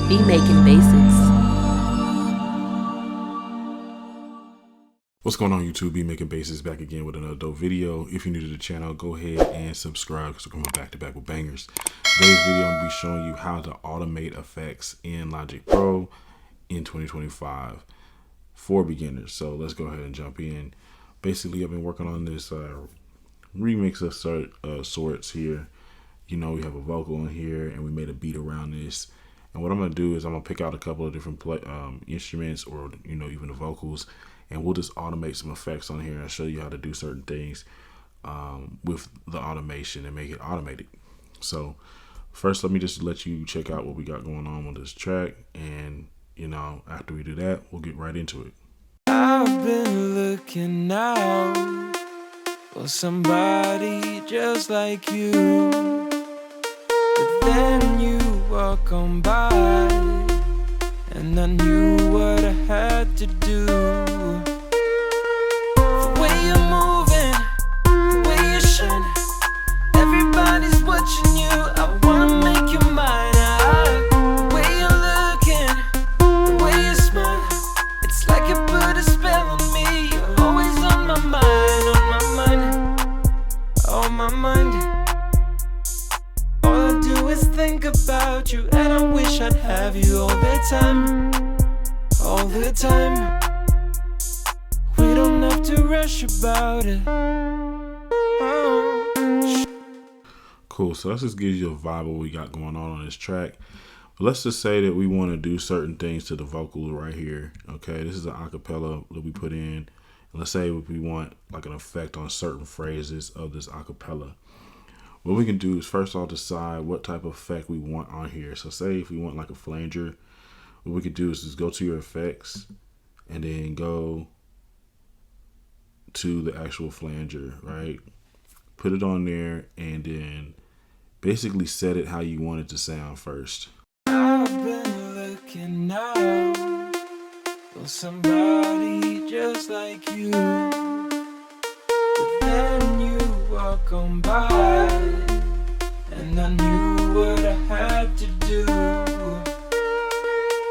Be making bases. What's going on, YouTube? Be Making Bases back again with another dope video. If you're new to the channel, go ahead and subscribe because we're coming back to back with bangers. Today's video, I'm going to be showing you how to automate effects in Logic Pro in 2025 for beginners. So let's go ahead and jump in. Basically, I've been working on this remix of sorts here. You know, we have a vocal in here and we made a beat around this. And what I'm going to do is I'm going to pick out a couple of different instruments, or, you know, even the vocals, and we'll just automate some effects on here and show you how to do certain things with the automation and make it automated. So first, let me just let you check out what we got going on this track. And, you know, after we do that, we'll get right into it. I've been looking out for somebody just like you, but then you walk on by and I knew what I had to do. The way you're moving, the way you're shining, everybody's watching you. I wanna make you mine. The way you're looking, the way you smile, it's like you put a spell on me. You're always on my mind, on my mind. All I do is think about you, and I wish I'd have you all the time, all the time. We don't have to rush about it. Cool. So let's just give you a vibe of what we got going on this track. But let's just say that we want to do certain things to the vocal right here. Okay, this is an acapella that we put in. And let's say we want like an effect on certain phrases of this acapella. What we can do is first off decide what type of effect we want on here. So say if we want like a flanger, what we could do is just go to your effects and then go to the actual flanger, right? Put it on there and then basically set it how you want it to sound first. I've been looking out for somebody just like you, but then you walk on by and I knew what I had to do.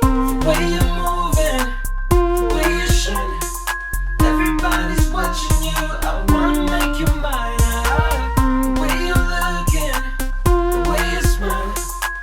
The way you're moving, the way you're shining, everybody's watching you. I wanna make you mine. The way you're looking, the way you smile,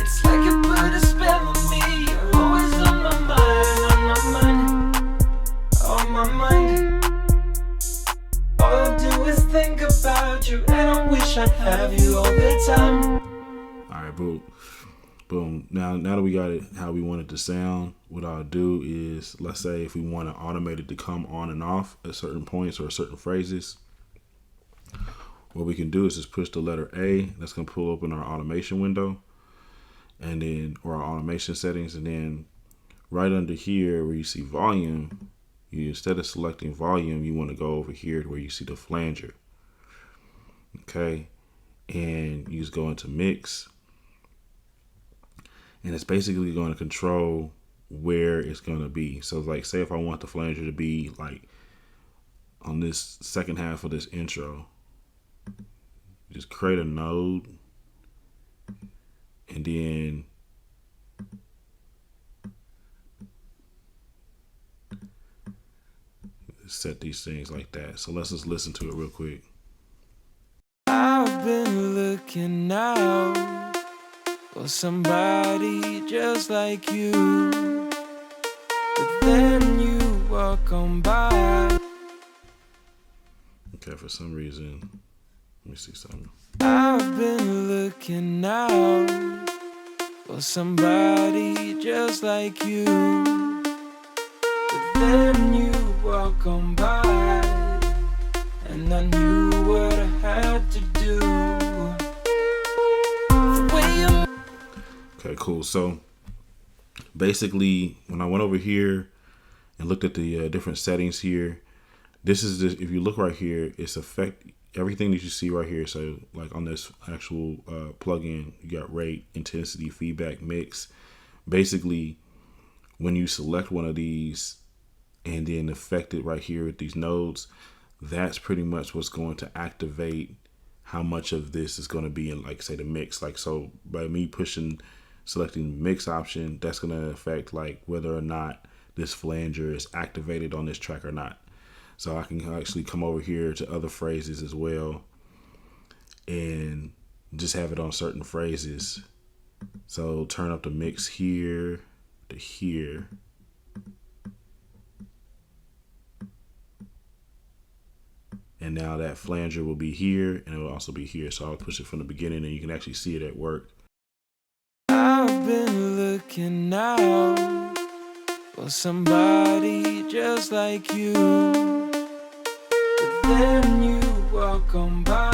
it's like you put a spell on me. You're always on my mind, on my mind. All I do is think about you, and I wish I'd have you all the time. All right, boom. Now that we got it how we want it to sound, what I'll do is, let's say if we want to automate it to come on and off at certain points or certain phrases, what we can do is just push the letter A. That's going to pull open our automation window, and then, or our automation settings, and then right under here where you see volume, you, instead of selecting volume, you want to go over here to where you see the flanger. Okay, and you just go into mix, and it's basically going to control where it's going to be. So like, say if I want the flanger to be like on this second half of this intro, just create a node and then set these things like that. So let's just listen to it real quick. I've been looking out for somebody just like you, but then you walk on by. Okay, for some reason, let me see something. I've been looking out for somebody just like you, but then you walk on by and I knew what I had to do. The way you... Okay, cool. So basically, when I went over here and looked at the different settings here, this is the, if you look right here, it's affect everything that you see right here. So like on this actual plugin, you got rate, intensity, feedback, mix. Basically, when you select one of these and then affect it right here with these nodes, that's pretty much what's going to activate how much of this is going to be in, like, say, the mix. Like, so by me pushing selecting the mix option, that's going to affect like whether or not this flanger is activated on this track or not. So I can actually come over here to other phrases as well and just have it on certain phrases. So turn up the mix here to here. And now that flanger will be here and it will also be here. So I'll push it from the beginning and you can actually see it at work. I've been looking out for somebody just like you, but then you walk on by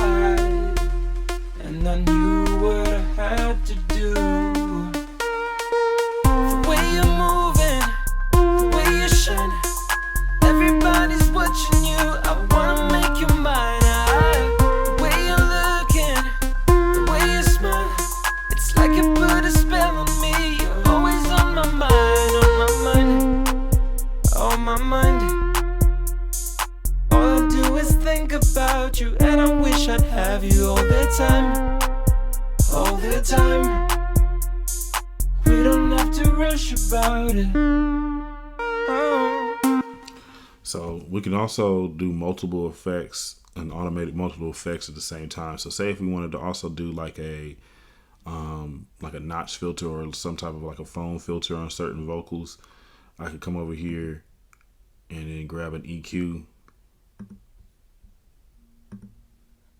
and I knew what I had to do. The way you're moving, the way you shine, everybody's watching you. I wanna make you mine. The way you're looking, the way you smile, it's like you put a spell on me. You're always on my mind, on my mind. All I do is think about you, and I wish I'd have you all the time, all the time. We don't have to rush about it. Oh. So we can also do multiple effects and automate multiple effects at the same time. So say if we wanted to also do like a notch filter or some type of like a foam filter on certain vocals, I could come over here and then grab an EQ,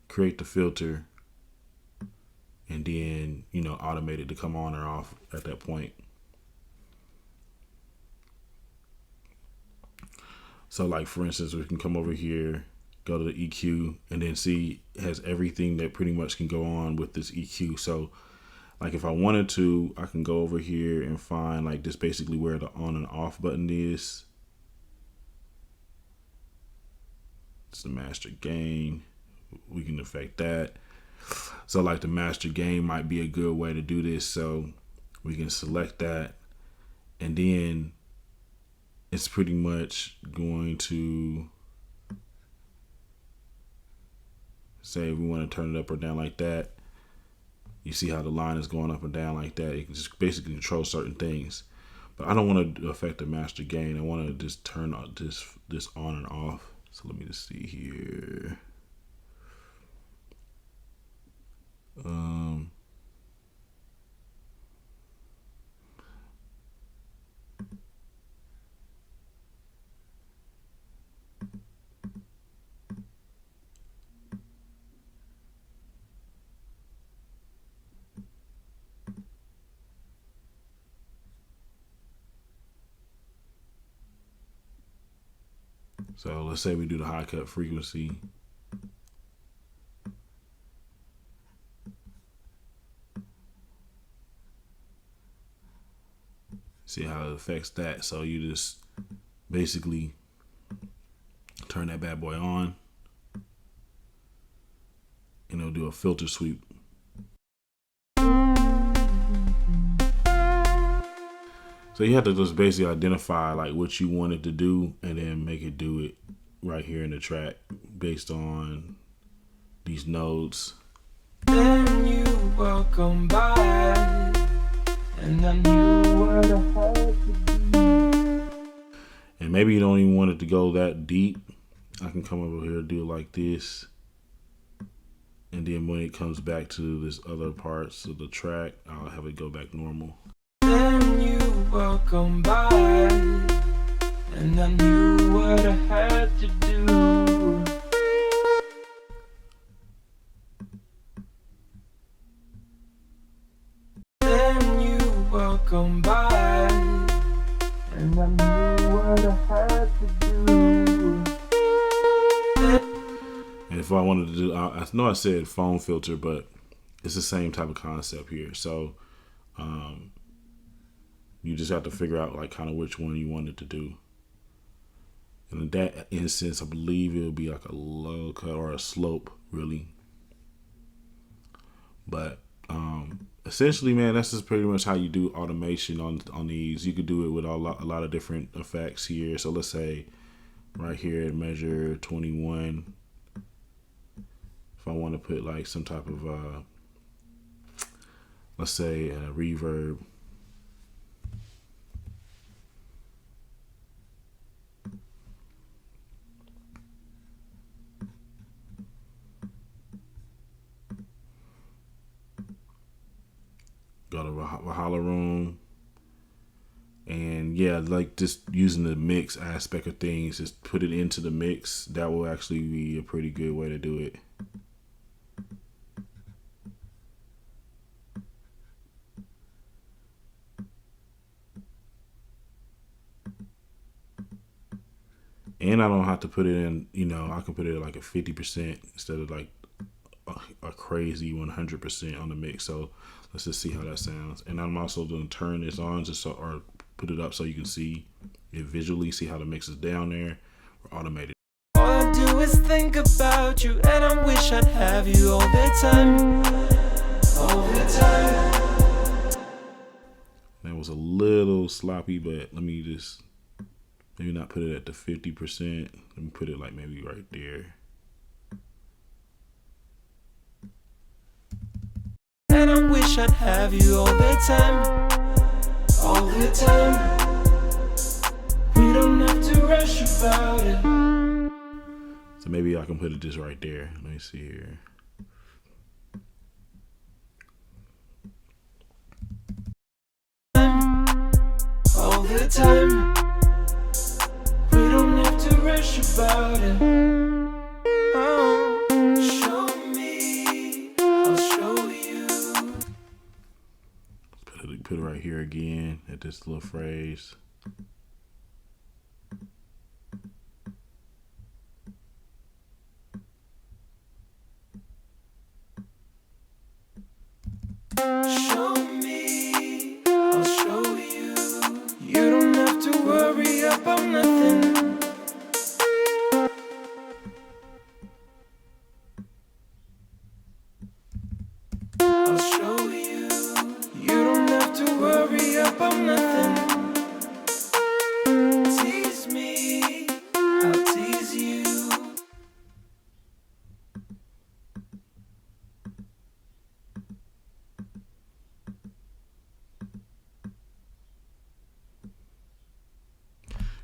create the filter, and then, you know, automate it to come on or off at that point. So like for instance, we can come over here, go to the EQ, and then see it has everything that pretty much can go on with this EQ. So like if I wanted to, I can go over here and find like this basically where the on and off button is. It's the master gain. We can affect that. So like the master gain might be a good way to do this. So we can select that, and then it's pretty much going to say if we want to turn it up or down like that. You see how the line is going up and down like that. You can just basically control certain things. But I don't want to affect the master gain. I want to just turn this on and off. So let me just see here. So let's say we do the high cut frequency. See how it affects that. So you just basically turn that bad boy on and it'll do a filter sweep. So you have to just basically identify like what you want it to do and then make it do it right here in the track based on these nodes. Then you welcome by, and I knew what I had to do. And maybe you don't even want it to go that deep. I can come over here and do it like this. And then when it comes back to this other parts of the track, I'll have it go back normal. Then you welcome by, and I knew what I had to do. Then you welcome by, and I knew what I had to do. And if I wanted to do, I know I said foam filter, but it's the same type of concept here. So you just have to figure out like kind of which one you wanted to do. And in that instance, I believe it'll be like a low cut or a slope, really. But essentially, man, that's just pretty much how you do automation on these. You could do it with a lot of different effects here. So let's say right here at measure 21, if I want to put like some type of let's say a reverb. Go to Valhalla Room. And yeah, like just using the mix aspect of things, just put it into the mix. That will actually be a pretty good way to do it. And I don't have to put it in, I can put it at like a 50% instead of like a crazy 100% on the mix. So let's just see how that sounds. And I'm also going to turn this on just so, or put it up so you can see it visually, see how the mix is down there or automated. All I do is think about you, and I wish I'd have you all the time. All the time. That was a little sloppy, but let me just maybe not put it at the 50%. Let me put it like maybe right there. And I wish I'd have you all the time. All the time. We don't have to rush about it. So maybe I can put it just right there. Let me see here. All the time. We don't have to rush about it. Oh, show me, I'll show you. Put it right here again at this little phrase. Show me, I'll show you. You don't have to worry about nothing. I'll show you. You don't have to worry about nothing. Tease me, I'll tease you.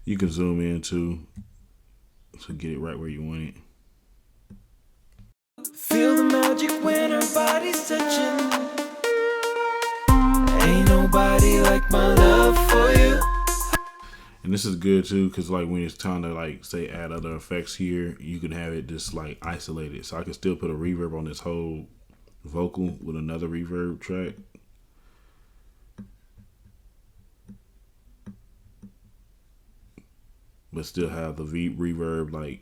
You can zoom in too to get it right where you want it. Feel the magic when our bodies touching. Ain't nobody like my love for you. And this is good too, because like when it's time to like say add other effects here, you can have it just like isolated. So I can still put a reverb on this whole vocal with another reverb track. But still have the reverb like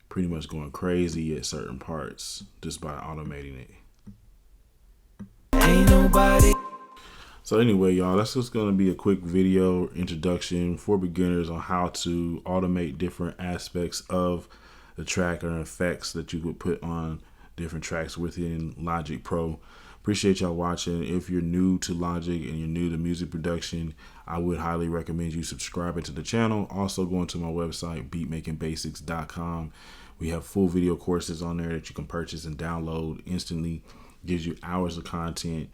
pretty much going crazy at certain parts just by automating it. Ain't nobody. So anyway, y'all, that's just going to be a quick video introduction for beginners on how to automate different aspects of the track or effects that you would put on different tracks within Logic Pro. Appreciate y'all watching. If you're new to Logic and you're new to music production, I would highly recommend you subscribing to the channel. Also going to my website, beatmakingbasics.com. We have full video courses on there that you can purchase and download instantly. Gives you hours of content,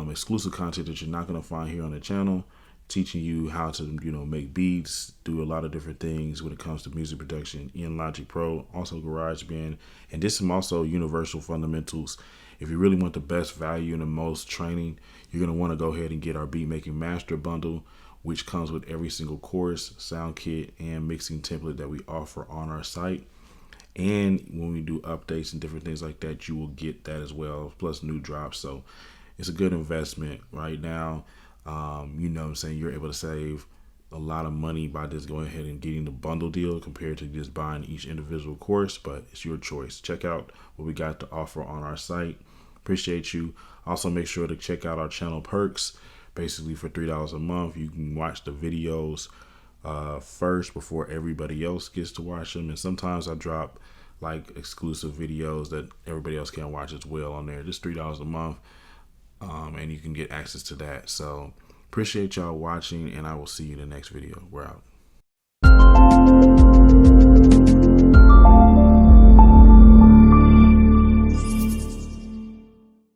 exclusive content that you're not going to find here on the channel, teaching you how to, make beats, do a lot of different things when it comes to music production in Logic Pro, also GarageBand, and this is also universal fundamentals. If you really want the best value and the most training, you're going to want to go ahead and get our Beat Making Master Bundle, which comes with every single course, sound kit, and mixing template that we offer on our site. And when we do updates and different things like that, you will get that as well, plus new drops. So it's a good investment right now. You're able to save a lot of money by just going ahead and getting the bundle deal compared to just buying each individual course, but it's your choice. Check out what we got to offer on our site. Appreciate you. Also make sure to check out our channel perks. Basically for $3 a month, you can watch the videos first before everybody else gets to watch them. And sometimes I drop like exclusive videos that everybody else can watch as well on there. Just $3 a month. And you can get access to that. So appreciate y'all watching, and I will see you in the next video. We're out.